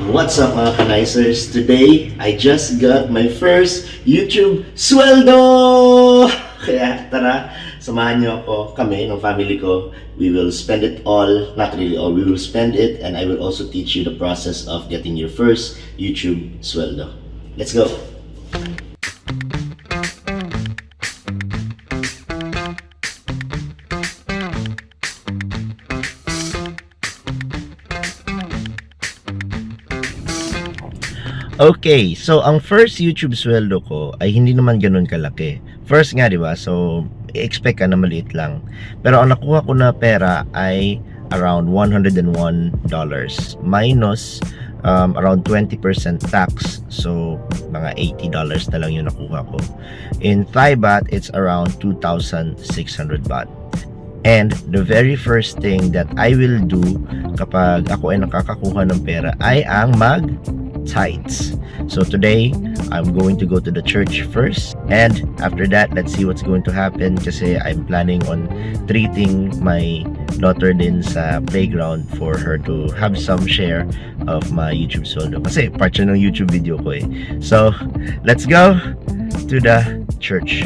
What's up mga kanaisers? Today, I just got my first YouTube sweldo! Kaya tara, samahan niyo ako, kami, ng family ko. We will spend it all, not really all, we will spend it and I will also teach you the process of getting your first YouTube sweldo. Let's go! Okay, so ang first YouTube sweldo ko ay hindi naman ganoon kalaki. First nga, di ba? So, expect ka na maliit lang. Pero ang nakuha ko na pera ay around $101 minus around 20% tax. So, mga $80 na lang yung nakuha ko. In Thai baht, it's around 2,600 baht. And the very first thing that I will do kapag ako ay nakakakuha ng pera ay ang tithes. So today, I'm going to go to the church first, and after that, let's see what's going to happen kasi I'm planning on treating my daughter din sa playground for her to have some share of my YouTube sweldo kasi part siya ng YouTube video ko eh. So, let's go to the church.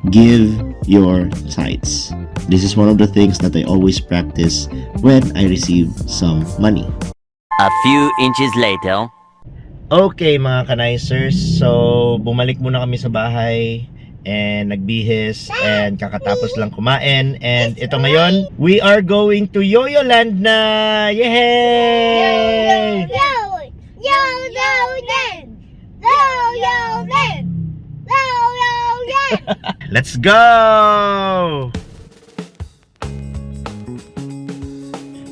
Give your tithes. This is one of the things that I always practice when I receive some money. A few inches later. Okay mga kanaisers, so bumalik muna kami sa bahay and nagbihis and kakatapos lang kumain, and ito ngayon, we are going to Yo-Yo Land na! Yay! Let's go!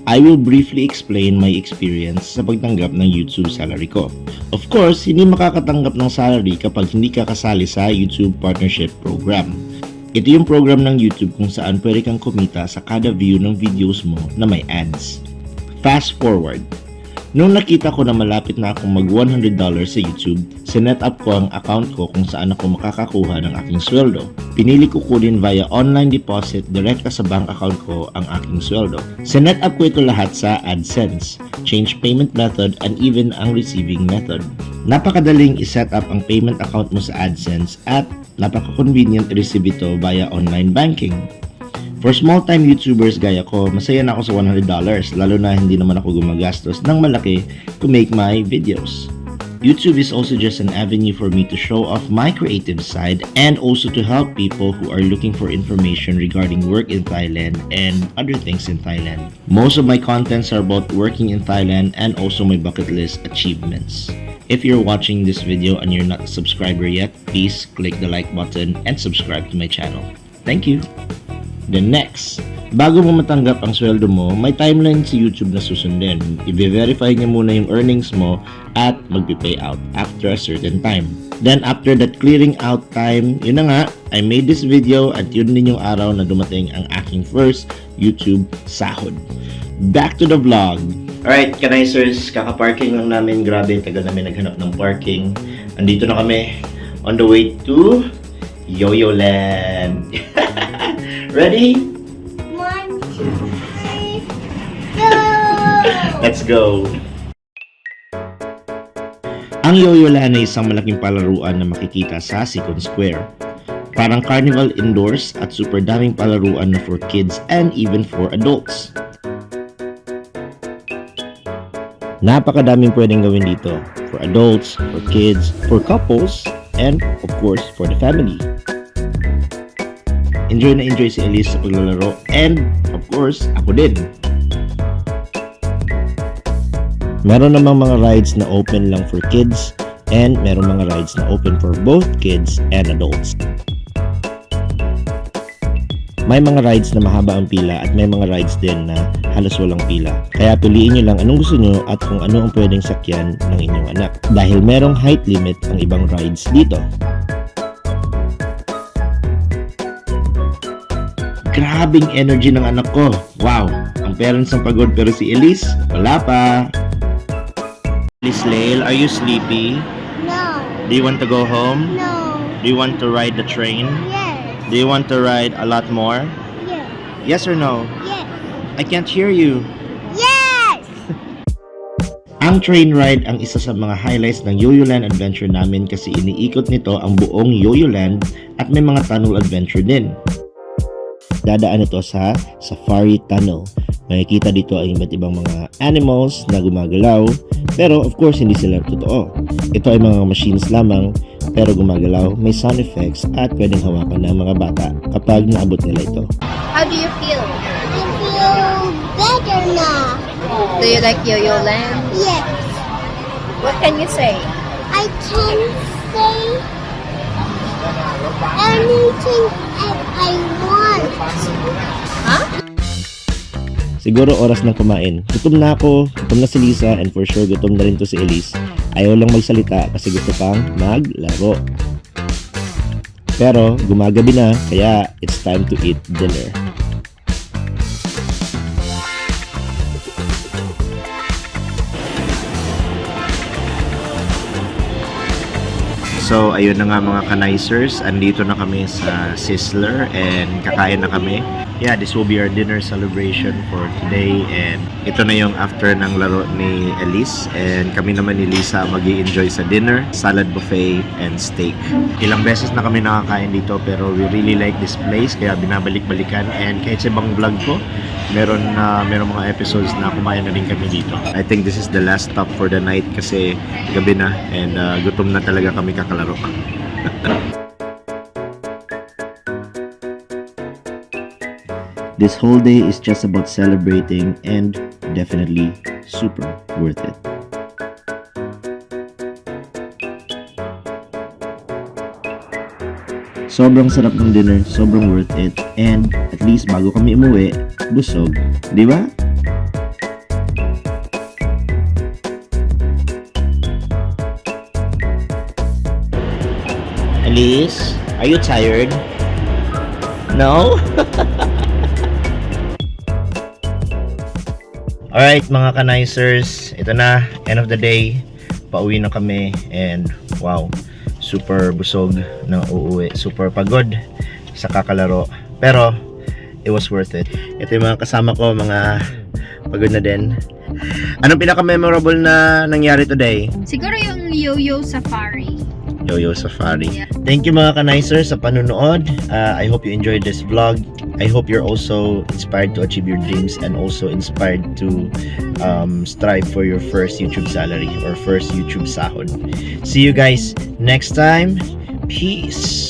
I will briefly explain my experience sa pagtanggap ng YouTube salary ko. Of course, hindi makakatanggap ng salary kapag hindi ka kasali sa YouTube Partnership Program. Ito yung program ng YouTube kung saan pwede kang kumita sa kada view ng videos mo na may ads. Fast forward. Nung nakita ko na malapit na akong mag $100 sa YouTube, sinet up ko ang account ko kung saan ako makakakuha ng aking sweldo. Pinili ko kunin via online deposit direkta sa bank account ko ang aking sweldo. Sinet up ko ito lahat sa AdSense, change payment method, and even ang receiving method. Napakadaling iset up ang payment account mo sa AdSense at napaka-convenient i-receive ito via online banking. For small-time YouTubers gaya ko, masaya na ako sa $100, lalo na hindi naman ako gumagastos ng malaki to make my videos. YouTube is also just an avenue for me to show off my creative side and also to help people who are looking for information regarding work in Thailand and other things in Thailand. Most of my contents are about working in Thailand and also my bucket list achievements. If you're watching this video and you're not a subscriber yet, please click the like button and subscribe to my channel. Thank you! Then next, bago mo matanggap ang sweldo mo, may timeline si YouTube na susundin. I-verify niya muna yung earnings mo at magpi-pay out after a certain time. Then after that clearing out time, yun na nga, I made this video at yun din yung araw na dumating ang aking first YouTube sahod. Back to the vlog. Alright, kanaisers, kaka-parking lang namin. Grabe, tagal namin naghanap ng parking. Andito na kami on the way to Yo-Yo Land. Ready? 1, 2, 3, go! Let's go! Ang Yo-Yo Land ay isang malaking palaruan na makikita sa Second Square. Parang carnival indoors at super daming palaruan na for kids and even for adults. Napakadaming pwedeng gawin dito. For adults, for kids, for couples, and of course for the family. Enjoy na enjoy si Elise sa paglalaro, and of course, ako din. Meron namang mga rides na open lang for kids, and meron mga rides na open for both kids and adults. May mga rides na mahaba ang pila at may mga rides din na halos walang pila. Kaya piliin nyo lang anong gusto nyo at kung ano ang pwedeng sakyan ng inyong anak. Dahil merong height limit ang ibang rides dito. Grabing energy ng anak ko. Wow! Ang parents ang pagod pero si Elise, wala pa. Elise Lael, are you sleepy? No. Do you want to go home? No. Do you want to ride the train? Yes. Do you want to ride a lot more? Yes. Yes or no? Yes. I can't hear you. Yes. Ang train ride ang isa sa mga highlights ng Yoyoland adventure namin kasi iniikot nito ang buong Yoyoland at may mga tunnel adventure din. Dadaan ito sa Safari Tunnel. Makikita dito ang iba't ibang mga animals na gumagalaw, pero of course hindi sila totoo. Ito ay mga machines lamang pero gumagalaw, may sound effects at pwedeng hawakan ng mga bata kapag naabot nila ito. How do you feel? I feel better now. Do you like Yo-Yo Land? Yes. What can you say? I can say anything I want. Huh? Siguro oras ng kumain. Gutom na ako, gutom na si Lisa, and for sure gutom na rin to si Elise. Ayaw lang magsalita kasi gusto pang maglaro. Pero gumagabi na, kaya it's time to eat dinner. So, ayun na nga mga kanaisers. Andito na kami sa Sizzler and kakain na kami. Yeah, this will be our dinner celebration for today. And ito na yung after ng laro ni Elise. And kami naman ni Lisa mag-i-enjoy sa dinner, salad buffet, and steak. Ilang beses na kami nakakain dito pero we really like this place. Kaya binabalik-balikan. And kahit sa ibang vlog ko, meron mga episodes na kumain na rin kami dito. I think this is the last stop for the night kasi gabi na and gutom na talaga kami kakalaro. This whole day is just about celebrating and definitely super worth it. Sobrang sarap ng dinner, sobrang worth it, and at least bago kami umuwi, busog, di ba? Elise, are you tired? No? Alright mga kanaisers, ito na, end of the day, pauwi na kami, and wow, super busog na uuwi, super pagod sa kakalaro, pero it was worth it. Ito yung mga kasama ko, mga pagod na din. Anong pinaka-memorable na nangyari today? Siguro yung Yo-Yo Safari. Yo-Yo Safari. Thank you mga kanaiser sa panunood. I hope you enjoyed this vlog. I hope you're also inspired to achieve your dreams and also inspired to strive for your first YouTube salary or first YouTube sahod. See you guys next time. Peace.